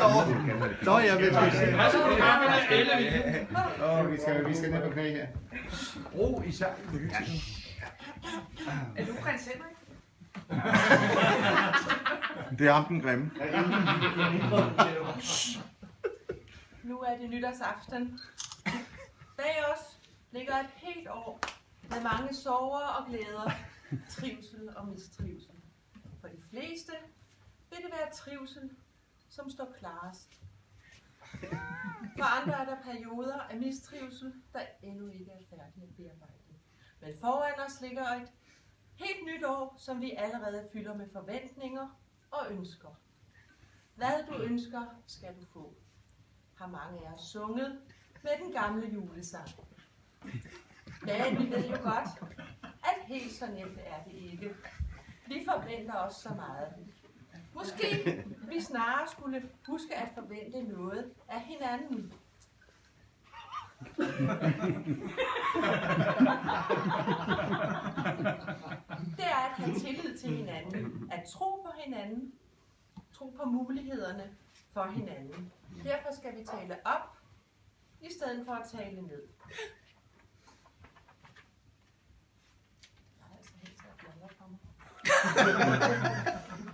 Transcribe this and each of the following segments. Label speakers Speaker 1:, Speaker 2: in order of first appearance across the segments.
Speaker 1: derovre. Nå, jeg ved det.
Speaker 2: Vi skal ned på knæ her.
Speaker 1: Ro især.
Speaker 3: Er du prins Henrik?
Speaker 1: Det er ham den grimme.
Speaker 3: Nu er det nytårsaften. Bag os ligger et helt år med mange sorger og glæder, trivsel og mistrivsel. For de fleste vil det være trivsel, som står klarest. For andre er der perioder af mistrivsel, der endnu ikke er færdige at bearbejde. Men foran os ligger et helt nyt år, som vi allerede fylder med forventninger og ønsker. Hvad du ønsker, skal du få, har mange af os sunget med den gamle julesang. Men vi ved jo godt, at helt så nemt er det ikke. Vi forventer os så meget. Måske vi snarere skulle huske at forvente noget af hinanden. Det er at have tillid til hinanden, at tro på hinanden, tro på mulighederne for hinanden. Derfor skal vi tale op, i stedet for at tale ned.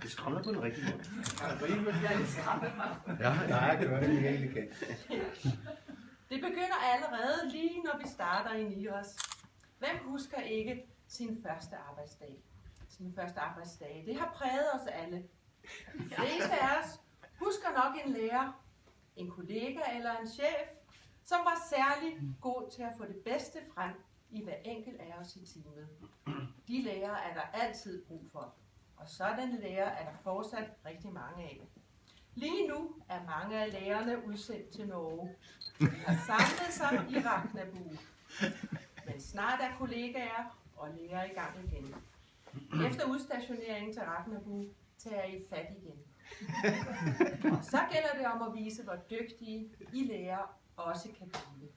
Speaker 4: Det skræmmer på den rigtige måde.
Speaker 3: Det begynder allerede lige når vi starter i Niros. Hvem husker ikke sin første arbejdsdag? Sin første arbejdsdag. Det har præget os alle. De fleste af os husker nok en lærer, en kollega eller en chef, som var særlig god til at få det bedste frem i hver enkelt af os i teamet. De lærere er der altid brug for, og sådanne lærere er der fortsat rigtig mange af. Lige nu er mange af lærerne udsendt til Norge og samlet sig i Ragnarbu. Men snart er kollegaer og lærere i gang igen. Efter udstationeringen til Ragnarbu tager I fat igen. Og så gælder det om at vise, hvor dygtige I lærere også kan blive.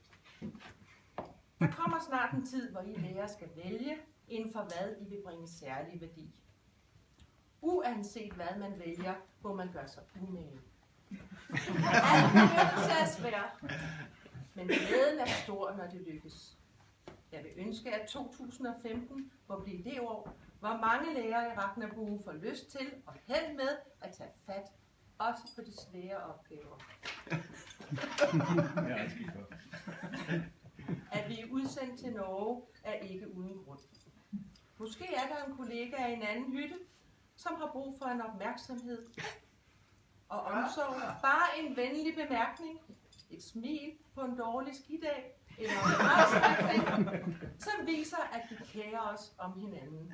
Speaker 3: Der kommer snart en tid, hvor I lærere skal vælge inden for hvad I vil bringe særlig værdi. Uanset hvad man vælger, må man gøre sig umage. Alt begyndelse er svært, men glæden er stor, når det lykkes. Jeg vil ønske, at 2015 må blive det år, hvor mange lærere i Ragnarbu får lyst til og held med at tage fat, også på de svære opgaver. At vi er udsendt til Norge er ikke uden grund. Måske er der en kollega i en anden hytte, som har brug for en opmærksomhed og omsorg. Bare en venlig bemærkning, et smil på en dårlig skidag, eller en afstemning, som viser, at vi kærer os om hinanden.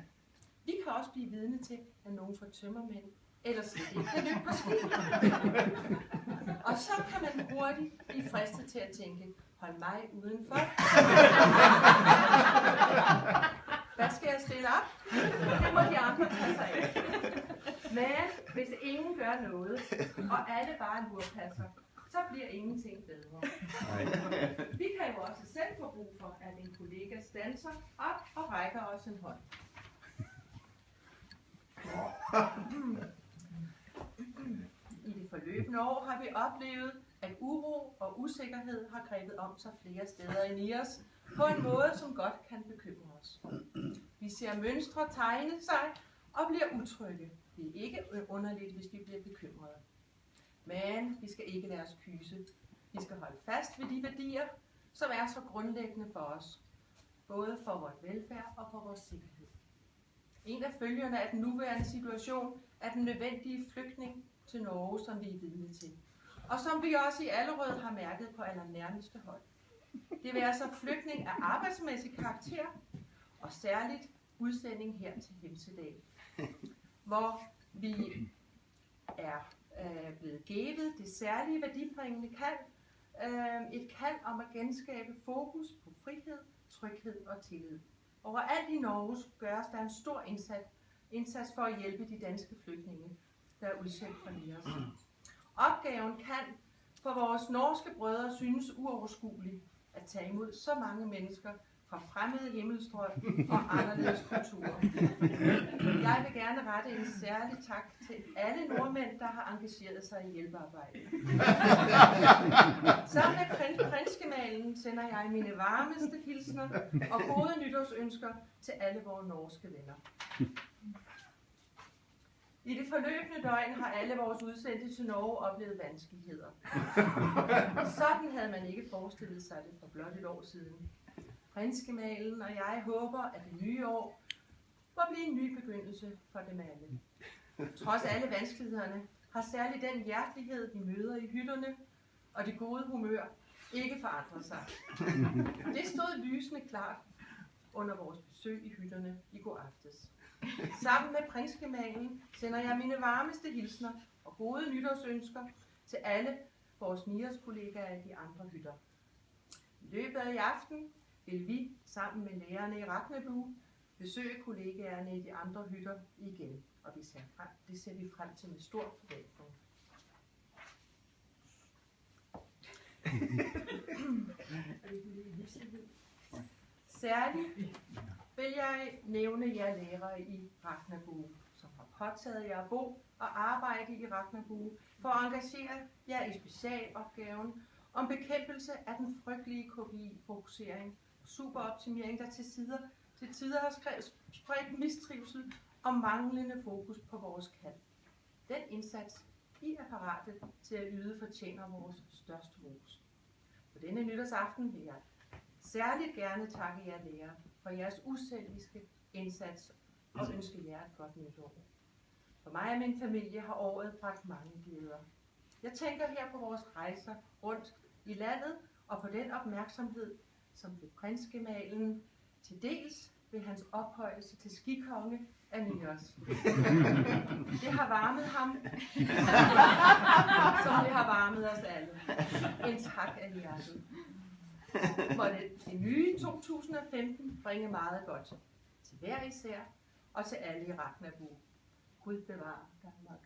Speaker 3: Vi kan også blive vidne til, at nogen får tømmermænd, eller slet ikke kan løbe på ski. Og så kan man hurtigt blive fristet til at tænke, hold mig udenfor. Hvad skal jeg stille op? Det må de andre tage sig af. Men hvis ingen gør noget, og alle bare lurpasser, så bliver ingenting bedre. Vi kan jo også selv få brug for, at en kollega standser op og rækker os en hånd. I det forløbende år har vi oplevet, at uro og usikkerhed har grebet om sig flere steder i Niros på en måde, som godt kan bekymre os. Vi ser mønstre tegne sig og bliver utrygge. Det er ikke underligt, hvis vi bliver bekymrede. Men vi skal ikke lade os kyse. Vi skal holde fast ved de værdier, som er så grundlæggende for os. Både for vores velfærd og for vores sikkerhed. En af følgerne af den nuværende situation er den nødvendige flygtning til Norge, som vi er vidne til. Og som vi også i Allerød har mærket på allernærmeste hold. Det vil altså flygtning af arbejdsmæssig karakter, og særligt udsending her til Hemsedal, hvor vi er blevet givet det særlige værdibringende kald, et kald om at genskabe fokus på frihed, tryghed og tillid. Overalt i Norge gøres der en stor indsats for at hjælpe de danske flygtninge, der er udsendt fra Niros. Opgaven kan for vores norske brødre synes uoverskuelig at tage imod så mange mennesker fra fremmede himmelstrøg og anderledes kulturer. Jeg vil gerne rette en særlig tak til alle nordmænd, der har engageret sig i hjælpearbejdet. Sammen med prinsgemalen sender jeg mine varmeste hilsner og gode nytårsønsker til alle vores norske venner. I det forløbende døgn har alle vores udsendte til Norge oplevet vanskeligheder. Sådan havde man ikke forestillet sig det for blot et år siden. Prinsgemalen og jeg håber, at det nye år må blive en ny begyndelse for dem alle. Trods alle vanskelighederne har særligt den hjertelighed, vi møder i hytterne, og det gode humør ikke forandret sig. Det stod lysende klart under vores besøg i hytterne i går aftes. Sammen med prinsgemalen sender jeg mine varmeste hilsner og gode nytårsønsker til alle vores NIOS-kollegaer i de andre hytter. I løbet af i aften vil vi sammen med lærerne i Raknebue besøge kollegaerne i de andre hytter igen, og det ser vi frem til med stor forventning. Særligt vil jeg nævne jer lærere i Raknebue, som har påtaget jer at bo og arbejde i Raknebue for at engagere jer i specialopgaven om bekæmpelse af den frygtelige KPI-fokusering og superoptimering, der til tider har spredt mistrivsel og manglende fokus på vores kald. Den indsats, I er parate til at yde, fortjener vores største ros. På denne nytårsaften vil jeg særligt gerne takke jer lærere for jeres uselviske indsats og ønske jer et godt nytår. For mig og min familie har året bragt mange glæder. Jeg tænker her på vores rejser rundt i landet og på den opmærksomhed, som blev prinsgemalen til dels ved hans ophøjelse til skikonge af NIOS. Det har varmet ham, som det har varmet os alle. En tak af hjertet. Måtte det nye 2015 bringe meget godt til hver især og til alle i Raknebue. Gud bevare Danmark.